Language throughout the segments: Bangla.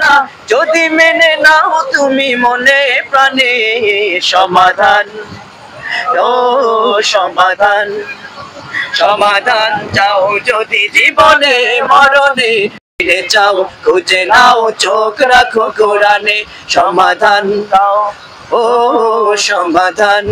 না যদি মেনে নাও তুমি মনে প্রাণে সমাধান ও সমাধান সমাধান চাও যদি জীবনে মরণে ফিরে চাও খুঁজে নাও চোখ রাখো কোরআনে সমাধান দাও ও সমাধান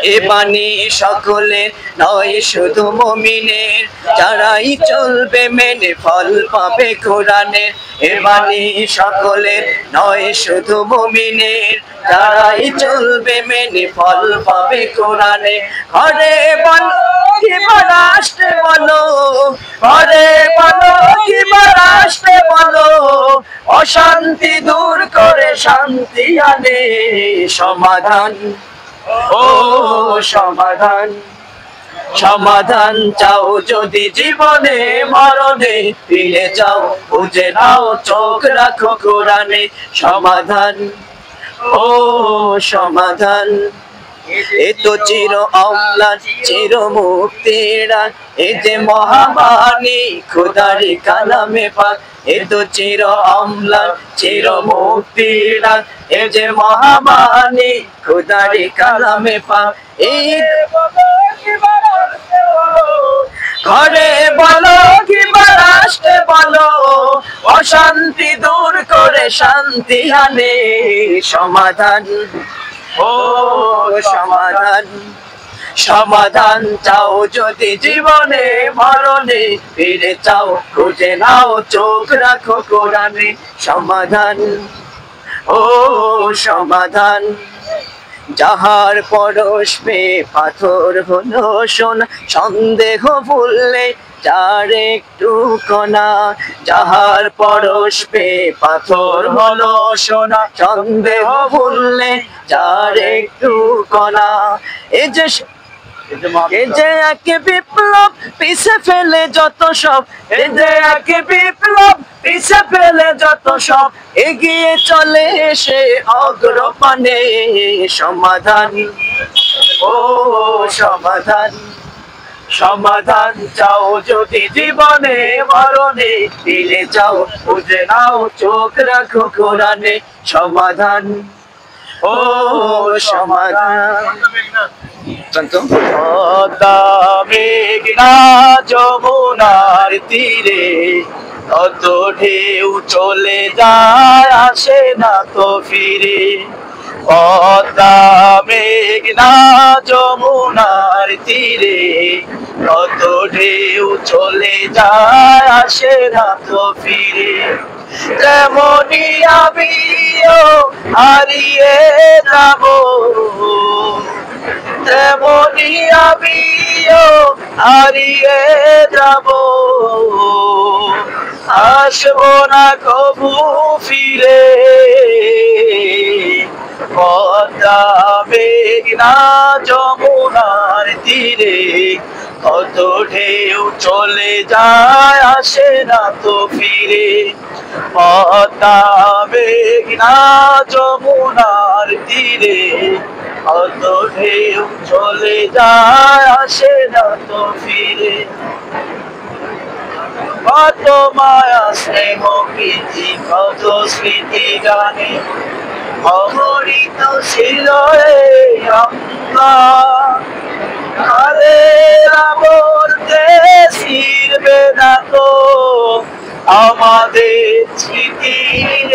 এ বাণী সকলের নয় শুধু মুমিনের যারাই চলবে মেনে ফল পাবে কোরআনের এ বাণী সকলের নয় শুধু মুমিনের যারাই চলবে মেনে ফল পাবে কোরআনে ঘরে বলো কিংবা রাষ্ট্রে বলো ঘরে বলো কিংবা রাষ্ট্রে বলো অশান্তি দূর করে শান্তি আনে সমাধান ও সমাধান সমাধান চাও যদি জীবনে মরণে ফিরে যাও খুঁজে নাও চোখ রাখো কোরআনে সমাধান ও সমাধান এ তো চির অম্লান চির মুক্তির এ যে মহাবাণী খোদারি কালামে পাক এ তো চির অম্লান চির মুক্তির এ যে মহাবাণী খোদারি কালামে পাক এই ঘরে বলো কিংবা রাষ্ট্রে বলো অশান্তি দূর করে শান্তি আনে সমাধান ও সমাধান সমাধান চাও যদি জীবনে মরণে ফিরে চাও খুঁজে নাও চোখ রাখো কোরআনে সমাধান ও সমাধান যাহার পরশ পে পাথর হলো সোনা সন্দেহ ভুললে যার একটু কণা যাহার পরশ পে পাথর হলো সোনা সন্দেহ ভুললে যার একটু কণা এ যে এক বিপ্লব পিছে ফেলে যত সব এ যে এক বিপ্লব পিছে ফেলে যত সব এগিয়ে চলে সে অগ্রপানে সমাধান ও সমাধান সমাধান চাও যদি জীবনে মরণে ফিরে যাও খুঁজে নাও চোখ রাখো কোরআনে সমাধান ও সমাধান মেঘনা যমুনার তীরে কত ঢেউ চলে যায় আসে না তো ফিরে পদ্মা মেঘনা যমুনার তীরে কত ঢেউ চলে যায় আসে না তো ফিরে যেমনই আমিও হারিয়ে যাব তেমনি আমিও হারিয়ে যাব আসবো না কবু ফিরে পদ্মা মেঘনা যমুনার তীরে কত ঢেউ চলে যায় আসে না তো ফিরে পদ্মা মেঘনা যমুনার তীরে কত ঢেউ চলে যায় আসে না তো ফিরে কত মায়া স্নেহ প্রীতি কত স্মৃতি গানে অমরিত ছিল এই বলতে ছিড়বে না তো আমাদের স্মৃতির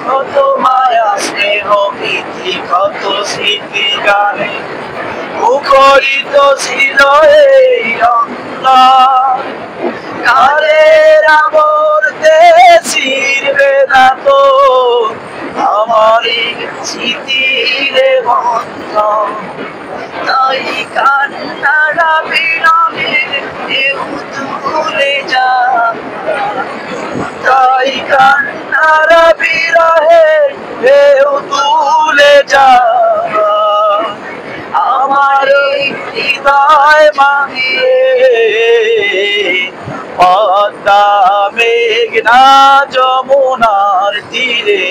কত মায়া স্নেহ প্রীতি কত স্মৃতি গানে মুখরিত ছিল এই কালের আবর্তে ছিড়বে না তো আমারই স্মৃতির বন্ধন তাই কান্নারা বিরহের ঢেউ তুলে যা তাই কান্নারা বিরহের ঢেউ তুলে যা আমার হৃদয় মাগিয়ে পদ্মা মেঘনা যমুনার তীরে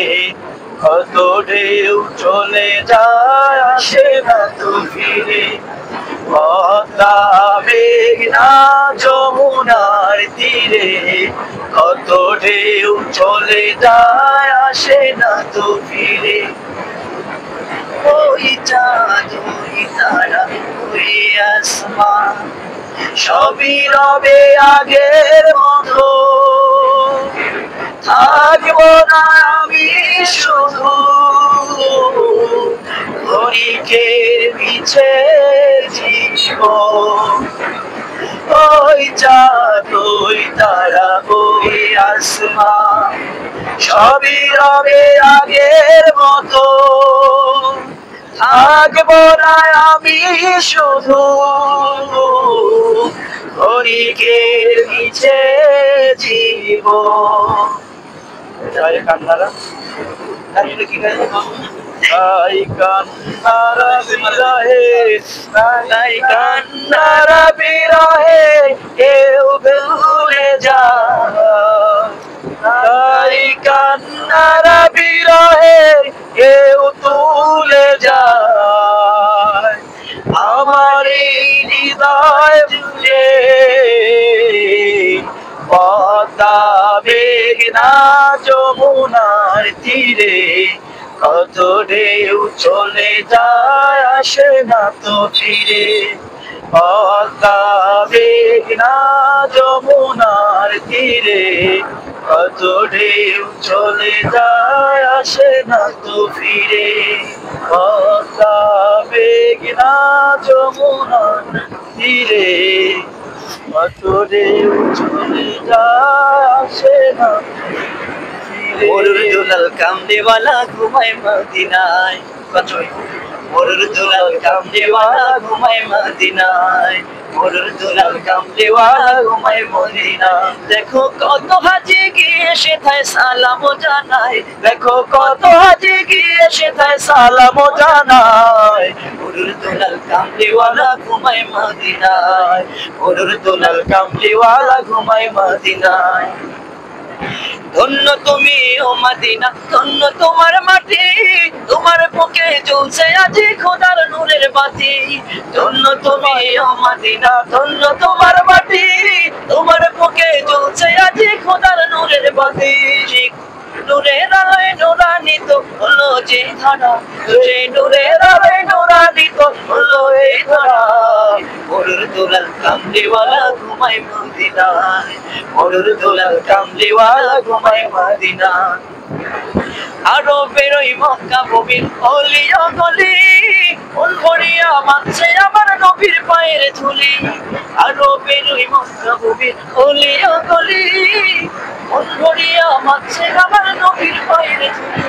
কত ঢেউ চলে যায় আসে না তো ফিরে, পদ্মা মেঘনা যমুনার তীরে, কত ঢেউ চলে যায় আসে না তো ফিরে। ওই চাঁদ ওই তারা ওই আসমান সবই রবে আগের মতো, থাকবো না আমি শুধু ক্ষণিকের পিছে জীবন। ওই চাঁদ ওই তারা ওই আসমান সবই রবে আগের মতো, থাকবো না আমি শুধু ক্ষণিকের পিছে জীবন। কান্নারা কি নাই কান্নারা বিরহে, নাই কান্নারা বিরহে কেউ ভুলে যায়, নাই কান্নারা বিরহে কেউ তুলে যায়। আমার এই হৃদয় জুড়ে পদ্মা মেঘনা যমুনার তীরে, কত ঢেউ চলে যায় আসে না তো ফিরে, পদ্মা মেঘনা যমুনার তীরে, কত ঢেউ চলে যায় আসে না তো ফিরে, পদ্মা মেঘনা যমুনার তীরে, কত ঢেউ চলে যায় আসে না ফিরে। মরুর দুলাল কামলিওয়ালা ঘুমায় মদিনায়, মরুর দুলাল কামলিওয়ালা ঘুমায় মদিনায়, মরুর দুলাল কামলিওয়ালা ঘুমায় মদিনায়। দেখো কত হাজি গিয়ে সেথায় সালাম জানায়, দেখো কত হাজি গিয়ে সেথায় সালাম জানায়। মরুর দুলাল কামলিওয়ালা ঘুমায় মদিনায়, মরুর দুলাল কামলিওয়ালা ঘুমায় মদিনায়। ধন্য তুমি ও মদিনা, ধন্য তোমার মাটি, তোমার বুকে জ্বলছে আজি খোদার নূরের বাতি। ধন্য তুমি ও মদিনা, ধন্য তোমার মাটি, তোমার বুকে জ্বলছে আজি খোদার নূরের বাতি। নূরের আলোয় নূরান্বিত হলো যে ধরা, সেই নূরের আলোয় নূরান্বিত হলো এই ধরা। মরুর দুলাল কামলিওয়ালা ঘুমায় মদিনায়, মরুর দুলাল কামলিওয়ালা ঘুমায় মদিনায়। আরো বেরোই মক্কা নবীর অলি ও গলি, মন ভরিয়া মানছে আমার নবীর পায়ের ধুলি। আরো বেরোই মক্কা নবীর অলি ও গলি, মন ভরিয়া মানছে আমার নবীর পায়ের ধুলি।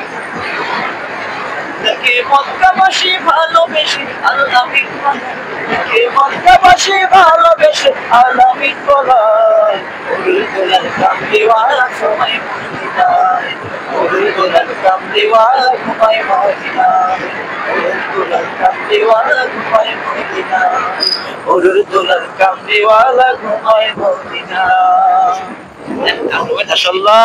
তাকে মক্কাবাসী ভালোবেসে আল্লাহ মিট বলায়, তাকে মক্কাবাসী ভালোবেসে আল্লাহ মিট বলায়। মরুর দুলাল কামলিওয়ালা ঘুমায় মদিনায়, মরুর দুলাল কামলিওয়ালা ঘুমায় মদিনায়, মরুর দুলাল কামলিওয়ালা ঘুমায় মদিনায়, মরুর দুলাল কামলিওয়ালা ঘুমায় মদিনায়। মাশাআল্লাহ।